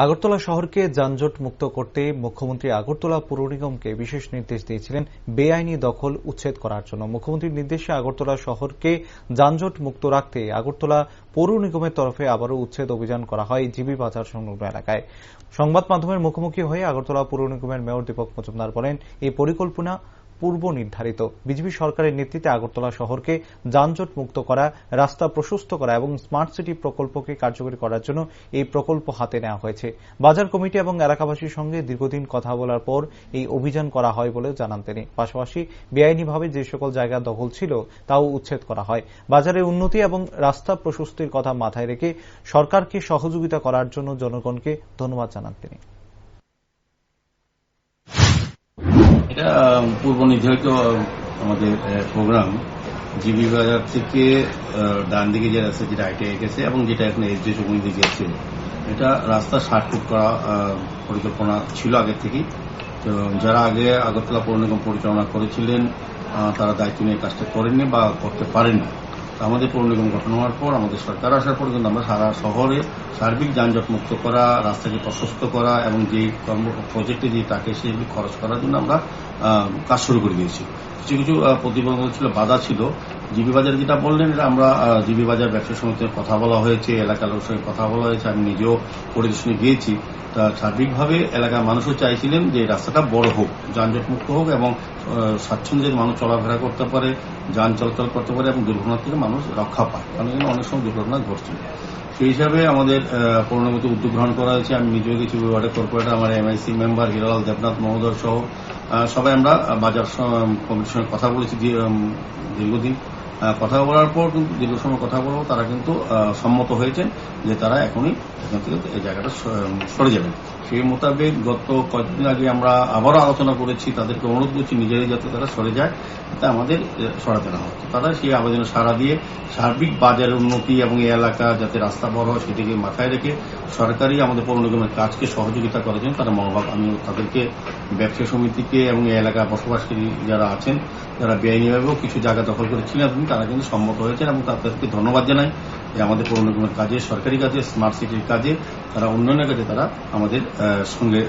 আগরতলা শহরকে যানজট মুক্ত করতে মুখ্যমন্ত্রী আগরতলা পৌর নিগমকে বিশেষ নির্দেশ দিয়েছিলেন বেআইনি দখল উচ্ছেদ করার জন্য। মুখ্যমন্ত্রীর নির্দেশে আগরতলা শহরকে যানজট মুক্ত রাখতে আগরতলা পৌর নিগমের তরফে আবারও উচ্ছেদ অভিযান করা হয় জিবি বাজার সংলগ্ন এলাকায়। সংবাদ মাধ্যমের মুখোমুখি হয়ে আগরতলা পৌর নিগমের মেয়র দীপক মজুমদার বলেন, এই পরিকল্পনা পূর্ব নির্ধারিত। বিজেপি সরকারের নেতৃত্বে আগরতলা শহরকে যানজট মুক্ত করা, রাস্তা প্রশস্ত করা এবং স্মার্ট সিটি প্রকল্পকে কার্যকরী করার জন্য এই প্রকল্প হাতে নেওয়া হয়েছে। বাজার কমিটি এবং এলাকাবাসীর সঙ্গে দীর্ঘদিন কথা বলার পর এই অভিযান করা হয় বলে জানান তিনি। পাশাপাশি বেআইনিভাবে যে সকল জায়গা দখল ছিল তাও উচ্ছেদ করা হয়। বাজারের উন্নতি এবং রাস্তা প্রশস্তির কথা মাথায় রেখে সরকারকে সহযোগিতা করার জন্য জনগণকে ধন্যবাদ জানান তিনি। এটা পূর্ব নির্ধারিত আমাদের প্রোগ্রাম। জিবি বাজার থেকে ডান দিকে যে রাস্তা, যেটা আইটিআই গেছে এবং যেটা এখন এসডি চৌমুনি দিকে গেছে, এটা রাস্তা 60 ফুট করা পরিকল্পনা ছিল আগে থেকেই। তো যারা আগে আগরতলা পৌর নিগম পরিচালনা করেছিলেন তারা দায়িত্ব নিয়ে কাজটা করেননি বা করতে পারেননি। আমাদের পৌর নিগম গঠন হওয়ার পর, আমাদের সরকার আসার পর কিন্তু আমরা সারা শহরে সার্বিক যানজট মুক্ত করা, রাস্তাকে প্রশস্ত করা এবং যে প্রজেক্টে যে টাকা সেগুলি খরচ করার জন্য আমরা কাজ শুরু করে দিয়েছি। কিছু কিছু প্রতিবন্ধক ছিল, বাধা ছিল। জিবি বাজার যেটা বললেন, এটা আমরা জিবি বাজার ব্যবসা সমিতির কথা বলা হয়েছে, এলাকার লোকের সঙ্গে কথা বলা হয়েছে, আমি নিজেও পরিদর্শনে গিয়েছি। তা সার্বিকভাবে এলাকার মানুষও চাইছিলেন যে রাস্তাটা বড় হোক, যানজট মুক্ত হোক এবং স্বাচ্ছন্দ্যের মানুষ চলাফেরা করতে পারে, যান চলাচল করতে পারে এবং দুর্ঘটনা থেকে মানুষ রক্ষা পায়, কারণ এখানে অনেক সময় দুর্ঘটনা ঘটছিল। সেই হিসাবে আমাদের পৌরনিগমে উদ্যোগ গ্রহণ করা হয়েছে। আমি নিজেও গেছি, ওয়ার্ডের কর্পোরেটর, আমার এমআইসি মেম্বার হিরালাল দেবনাথ মহোদয় সহ সবাই আমরা বাজার কমিটির সঙ্গে কথা বলেছি। দীর্ঘদিন কথা বলার পর কিন্তু দীর্ঘ সময় কথা বলবো, তারা কিন্তু সম্মত হয়েছেন যে তারা এখনই এখান থেকে এই জায়গাটা সরে যাবেন। সেই মোতাবেক গত কয়েকদিন আগে আমরা আবারও আলোচনা করেছি, তাদেরকে অনুরোধ করছি নিজেরাই যাতে তারা সরে যায়, তাতে আমাদের সরাতে না হয়। তারা সেই আবেদনে সাড়া দিয়ে সার্বিক বাজারের উন্নতি এবং এই এলাকা যাতে রাস্তা বড় হয় সেটিকে মাথায় রেখে সরকারি আমাদের পৌর নিগমের কাজকে সহযোগিতা করার জন্য তারা মনোভাব, আমি তাদেরকে ব্যবসা সমিতিকে এবং এই এলাকায় বসবাসকারী যারা আছেন, যারা বেআইনিভাবেও কিছু জায়গা দখল করেছিলেন, তারা কিন্তু সম্মত হয়েছেন এবং তাদেরকে ধন্যবাদ জানাই যে আমাদের পৌর নিগমের কাজে, সরকারি কাজে, স্মার্ট সিটির কাজে, তারা উন্নয়নের কাজে তারা আমাদের সঙ্গে